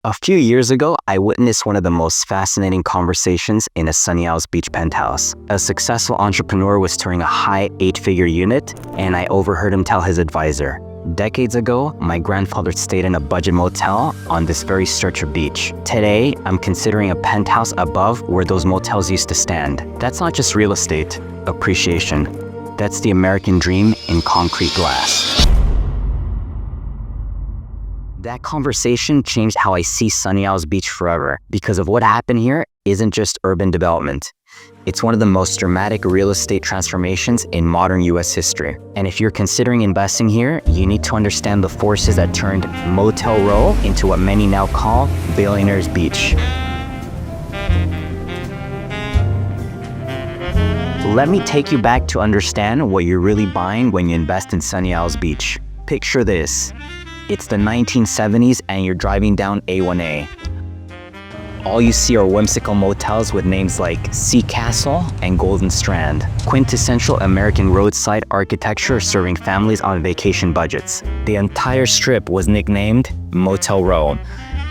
A few years ago, I witnessed one of the most fascinating conversations in a Sunny Isles Beach penthouse. A successful entrepreneur was touring a high 8-figure unit, and I overheard him tell his advisor, "Decades ago, my grandfather stayed in a budget motel on this very stretch of beach. Today, I'm considering a penthouse above where those motels used to stand." That's not just real estate appreciation. That's the American dream in concrete glass. That conversation changed how I see Sunny Isles Beach forever, because of what happened here isn't just urban development. It's one of the most dramatic real estate transformations in modern US history. And if you're considering investing here, you need to understand the forces that turned Motel Row into what many now call Billionaire's Beach. Let me take you back to understand what you're really buying when you invest in Sunny Isles Beach. Picture this. It's the 1970s and you're driving down A1A. All you see are whimsical motels with names like Sea Castle and Golden Strand. Quintessential American roadside architecture serving families on vacation budgets. The entire strip was nicknamed Motel Row,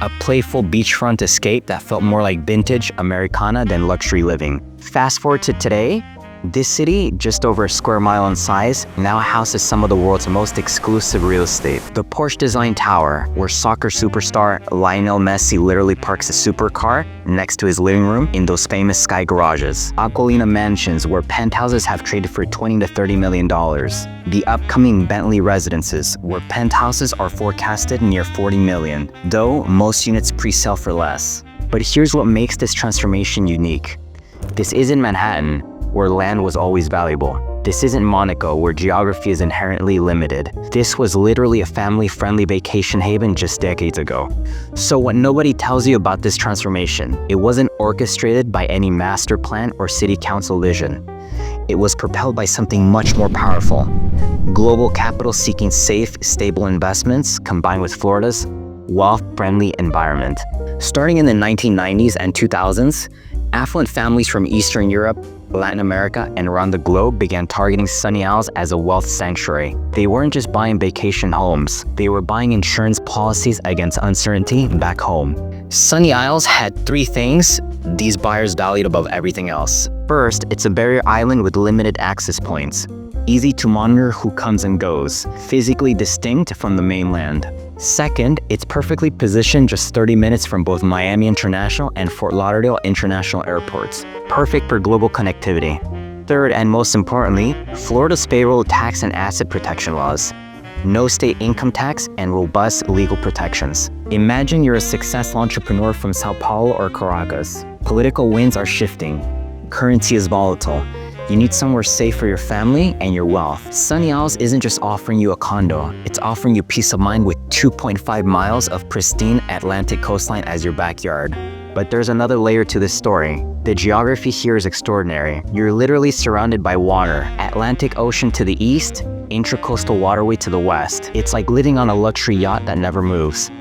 a playful beachfront escape that felt more like vintage Americana than luxury living. Fast forward to today, this city, just over a square mile in size, now houses some of the world's most exclusive real estate. The Porsche-designed tower, where soccer superstar Lionel Messi literally parks a supercar next to his living room in those famous sky garages. Aquilina mansions, where penthouses have traded for $20 to $30 million. The upcoming Bentley residences, where penthouses are forecasted near $40 million, though most units pre-sell for less. But here's what makes this transformation unique. This isn't Manhattan, where land was always valuable. This isn't Monaco, where geography is inherently limited. This was literally a family-friendly vacation haven just decades ago. So what nobody tells you about this transformation, it wasn't orchestrated by any master plan or city council vision. It was propelled by something much more powerful. Global capital seeking safe, stable investments combined with Florida's wealth-friendly environment. Starting in the 1990s and 2000s, affluent families from Eastern Europe, Latin America, and around the globe began targeting Sunny Isles as a wealth sanctuary. They weren't just buying vacation homes, they were buying insurance policies against uncertainty back home. Sunny Isles had three things these buyers valued above everything else. First, it's a barrier island with limited access points. Easy to monitor who comes and goes, physically distinct from the mainland. Second, it's perfectly positioned just 30 minutes from both Miami International and Fort Lauderdale International airports. Perfect for global connectivity. Third, and most importantly, Florida's favorable tax and asset protection laws. No state income tax and robust legal protections. Imagine you're a successful entrepreneur from Sao Paulo or Caracas. Political winds are shifting. Currency is volatile. You need somewhere safe for your family and your wealth. Sunny Isles isn't just offering you a condo, it's offering you peace of mind with 2.5 miles of pristine Atlantic coastline as your backyard. But there's another layer to this story. The geography here is extraordinary. You're literally surrounded by water. Atlantic Ocean to the east, intracoastal waterway to the west. It's like living on a luxury yacht that never moves,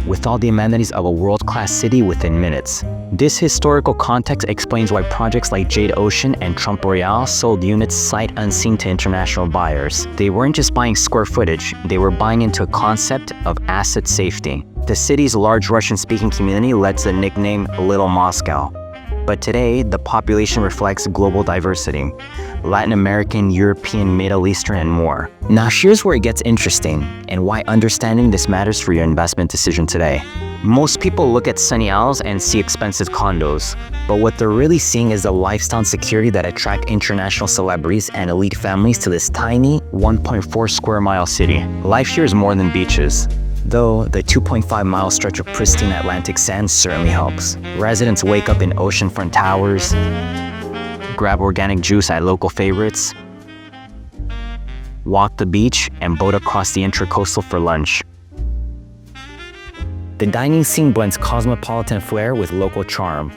with all the amenities of a world-class city within minutes. This historical context explains why projects like Jade Ocean and Trump Boreal sold units sight unseen to international buyers. They weren't just buying square footage, they were buying into a concept of asset safety. The city's large Russian-speaking community led to the nickname Little Moscow. But today, the population reflects global diversity. Latin American, European, Middle Eastern, and more. Now here's where it gets interesting, and why understanding this matters for your investment decision today. Most people look at Sunny Isles and see expensive condos, but what they're really seeing is the lifestyle and security that attract international celebrities and elite families to this tiny 1.4 square mile city. Life here is more than beaches. Though the 2.5-mile stretch of pristine Atlantic sand certainly helps. Residents wake up in oceanfront towers, grab organic juice at local favorites, walk the beach, and boat across the intracoastal for lunch. The dining scene blends cosmopolitan flair with local charm.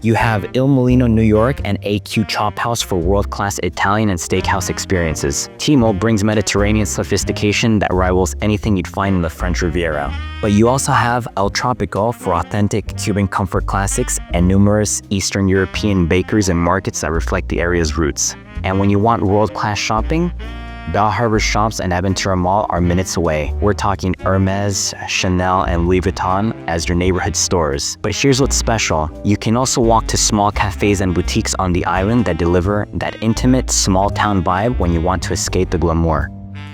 You have Il Molino, New York, and AQ Chop House for world-class Italian and steakhouse experiences. Timo brings Mediterranean sophistication that rivals anything you'd find in the French Riviera. But you also have El Tropical for authentic Cuban comfort classics and numerous Eastern European bakeries and markets that reflect the area's roots. And when you want world-class shopping, Bell Harbor shops and Aventura Mall are minutes away. We're talking Hermes, Chanel, and Louis Vuitton as your neighborhood stores. But here's what's special. You can also walk to small cafes and boutiques on the island that deliver that intimate, small-town vibe when you want to escape the glamour.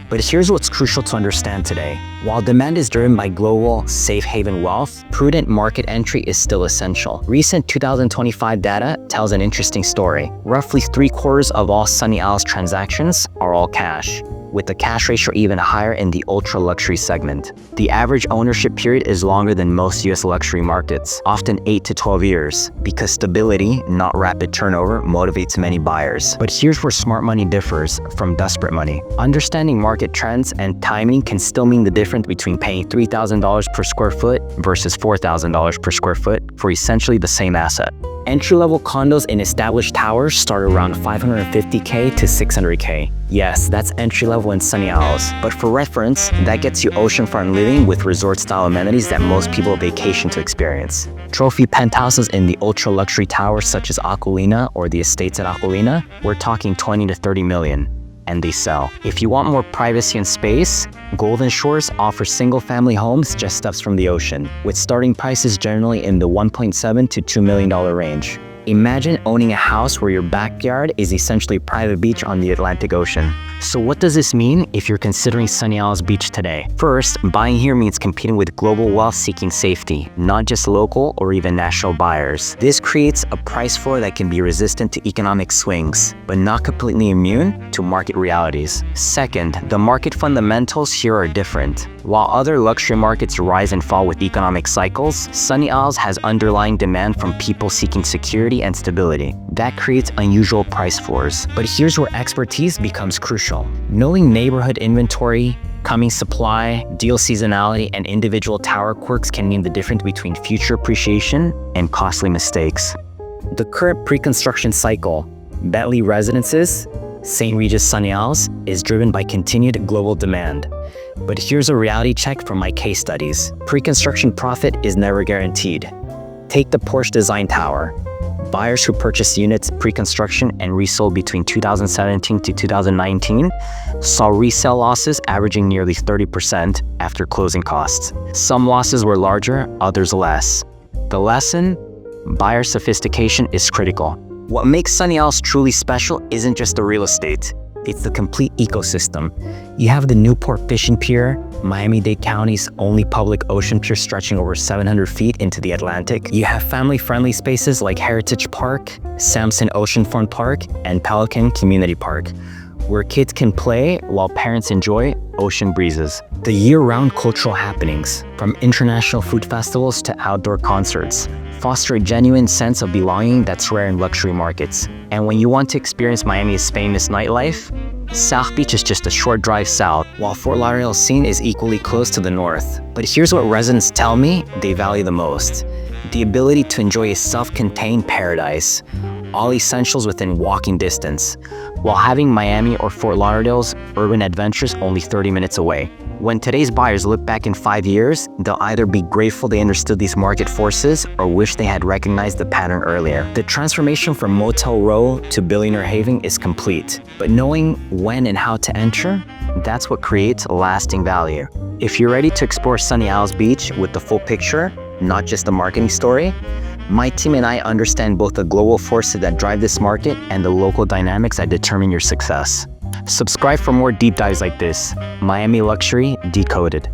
But here's what's crucial to understand today. While demand is driven by global, safe haven wealth, prudent market entry is still essential. Recent 2025 data tells an interesting story. Roughly 3/4 of all Sunny Isles transactions are all cash, with the cash ratio even higher in the ultra-luxury segment. The average ownership period is longer than most US luxury markets, often 8 to 12 years, because stability, not rapid turnover, motivates many buyers. But here's where smart money differs from desperate money. Understanding market trends and timing can still mean the difference between paying $3,000 per square foot versus $4,000 per square foot for essentially the same asset. Entry-level condos in established towers start around $550K to $600K. Yes, that's entry-level in Sunny Isles. But for reference, that gets you oceanfront living with resort-style amenities that most people vacation to experience. Trophy penthouses in the ultra-luxury towers such as Aquilina or the estates at Aquilina, we're talking 20 to 30 million. And they sell. If you want more privacy and space, Golden Shores offers single-family homes just steps from the ocean, with starting prices generally in the $1.7 to $2 million range. Imagine owning a house where your backyard is essentially a private beach on the Atlantic Ocean. So what does this mean if you're considering Sunny Isles Beach today? First, buying here means competing with global wealth seeking safety, not just local or even national buyers. This creates a price floor that can be resistant to economic swings, but not completely immune to market realities. Second, the market fundamentals here are different. While other luxury markets rise and fall with economic cycles, Sunny Isles has underlying demand from people seeking security and stability. That creates unusual price floors. But here's where expertise becomes crucial. Knowing neighborhood inventory, coming supply, deal seasonality, and individual tower quirks can mean the difference between future appreciation and costly mistakes. The current pre-construction cycle, Bentley Residences, St. Regis Sunny Isles, is driven by continued global demand. But here's a reality check from my case studies. Pre-construction profit is never guaranteed. Take the Porsche Design Tower. Buyers who purchased units pre-construction and resold between 2017 to 2019 saw resale losses averaging nearly 30% after closing costs. Some losses were larger, others less. The lesson? Buyer sophistication is critical. What makes Sunny Isles truly special isn't just the real estate. It's the complete ecosystem. You have the Newport Fishing Pier, Miami-Dade County's only public ocean pier stretching over 700 feet into the Atlantic. You have family-friendly spaces like Heritage Park, Samson Oceanfront Park, and Pelican Community Park, where kids can play while parents enjoy ocean breezes. The year-round cultural happenings, from international food festivals to outdoor concerts, foster a genuine sense of belonging that's rare in luxury markets. And when you want to experience Miami's famous nightlife, South Beach is just a short drive south, while Fort Lauderdale's scene is equally close to the north. But here's what residents tell me they value the most: the ability to enjoy a self-contained paradise, all essentials within walking distance, while having Miami or Fort Lauderdale's urban adventures only 30 minutes away. When today's buyers look back in 5 years, they'll either be grateful they understood these market forces or wish they had recognized the pattern earlier. The transformation from Motel Row to Billionaire Haven is complete, but knowing when and how to enter, that's what creates lasting value. If you're ready to explore Sunny Isles Beach with the full picture, not just the marketing story, my team and I understand both the global forces that drive this market and the local dynamics that determine your success. Subscribe for more deep dives like this. Miami Luxury Decoded.